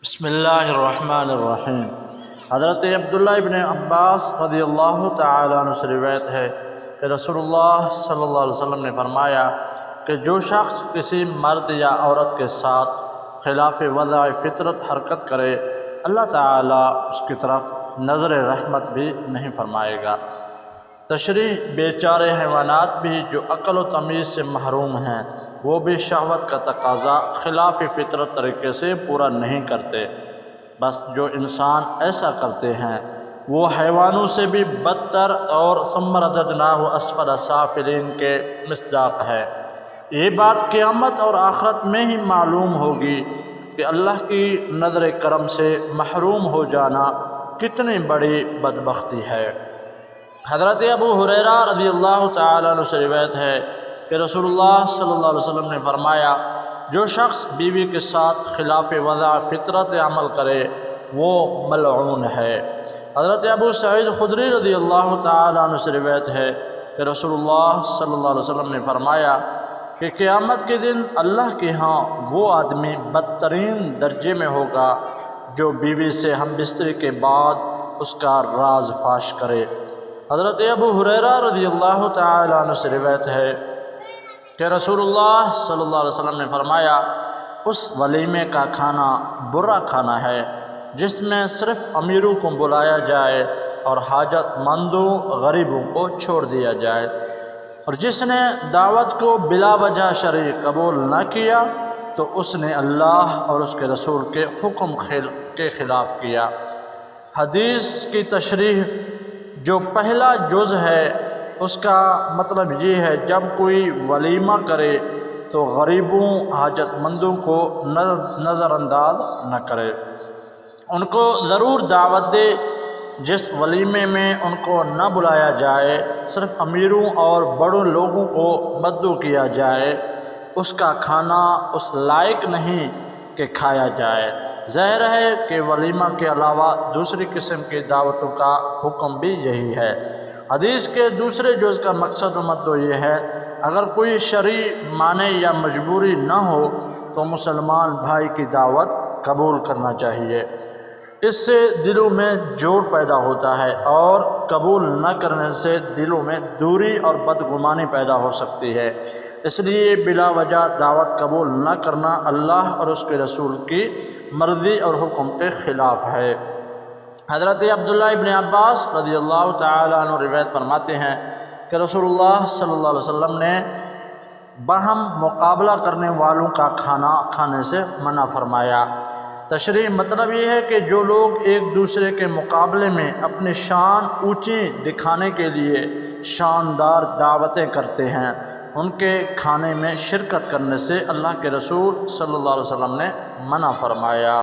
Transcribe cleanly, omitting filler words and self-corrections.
بسم اللہ الرحمن الرحیم۔ حضرت عبداللہ ابن عباس رضی اللہ تعالیٰ عنہ سے روایت ہے کہ رسول اللہ صلی اللہ علیہ وسلم نے فرمایا کہ جو شخص کسی مرد یا عورت کے ساتھ خلاف وضع فطرت حرکت کرے، اللہ تعالیٰ اس کی طرف نظر رحمت بھی نہیں فرمائے گا۔ تشریح: بیچارے حیوانات بھی جو عقل و تمیز سے محروم ہیں، وہ بھی شہوت کا تقاضا خلاف فطرت طریقے سے پورا نہیں کرتے، بس جو انسان ایسا کرتے ہیں وہ حیوانوں سے بھی بدتر اور ثم رددناہ اسفل سافلین کے مصداق ہے۔ یہ بات قیامت اور آخرت میں ہی معلوم ہوگی کہ اللہ کی نظر کرم سے محروم ہو جانا کتنی بڑی بدبختی ہے۔ حضرت ابو ہریرہ رضی اللہ تعالیٰ عنہ سے روایت ہے کہ رسول اللہ صلی اللہ علیہ وسلم نے فرمایا، جو شخص بیوی کے ساتھ خلاف وضع فطرت عمل کرے وہ ملعون ہے۔ حضرت ابو سعید خدری رضی اللہ تعالیٰ عنہ سے روایت ہے کہ رسول اللہ صلی اللہ علیہ وسلم نے فرمایا کہ قیامت کے دن اللہ کے ہاں وہ آدمی بدترین درجے میں ہوگا جو بیوی سے ہم بستری کے بعد اس کا راز فاش کرے۔ حضرت ابو ہریرہ رضی اللہ تعالیٰ عنہ سے روایت ہے کہ رسول اللہ صلی اللہ علیہ وسلم نے فرمایا، اس ولیمے کا کھانا برا کھانا ہے جس میں صرف امیروں کو بلایا جائے اور حاجت مندوں غریبوں کو چھوڑ دیا جائے، اور جس نے دعوت کو بلا وجہ شرعی قبول نہ کیا تو اس نے اللہ اور اس کے رسول کے حکم کے خلاف کیا۔ حدیث کی تشریح: جو پہلا جز ہے اس کا مطلب یہ ہے جب کوئی ولیمہ کرے تو غریبوں حاجت مندوں کو نظر انداز نہ کرے، ان کو ضرور دعوت دے۔ جس ولیمے میں ان کو نہ بلایا جائے، صرف امیروں اور بڑوں لوگوں کو مدعو کیا جائے، اس کا کھانا اس لائق نہیں کہ کھایا جائے۔ ظاہر ہے کہ ولیمہ کے علاوہ دوسری قسم کی دعوتوں کا حکم بھی یہی ہے۔ حدیث کے دوسرے جز کا مقصد و مدعو یہ ہے، اگر کوئی شرعی مانع یا مجبوری نہ ہو تو مسلمان بھائی کی دعوت قبول کرنا چاہیے۔ اس سے دلوں میں جوڑ پیدا ہوتا ہے اور قبول نہ کرنے سے دلوں میں دوری اور بدگمانی پیدا ہو سکتی ہے۔ اس لیے بلا وجہ دعوت قبول نہ کرنا اللہ اور اس کے رسول کی مرضی اور حکم کے خلاف ہے۔ حضرت عبداللہ ابن عباس رضی اللہ تعالیٰ عنہ روایت فرماتے ہیں کہ رسول اللہ صلی اللہ علیہ وسلم نے باہم مقابلہ کرنے والوں کا کھانا کھانے سے منع فرمایا۔ تشریح: مطلب یہ ہے کہ جو لوگ ایک دوسرے کے مقابلے میں اپنی شان اونچی دکھانے کے لیے شاندار دعوتیں کرتے ہیں، ان کے کھانے میں شرکت کرنے سے اللہ کے رسول صلی اللہ علیہ وسلم نے منع فرمایا۔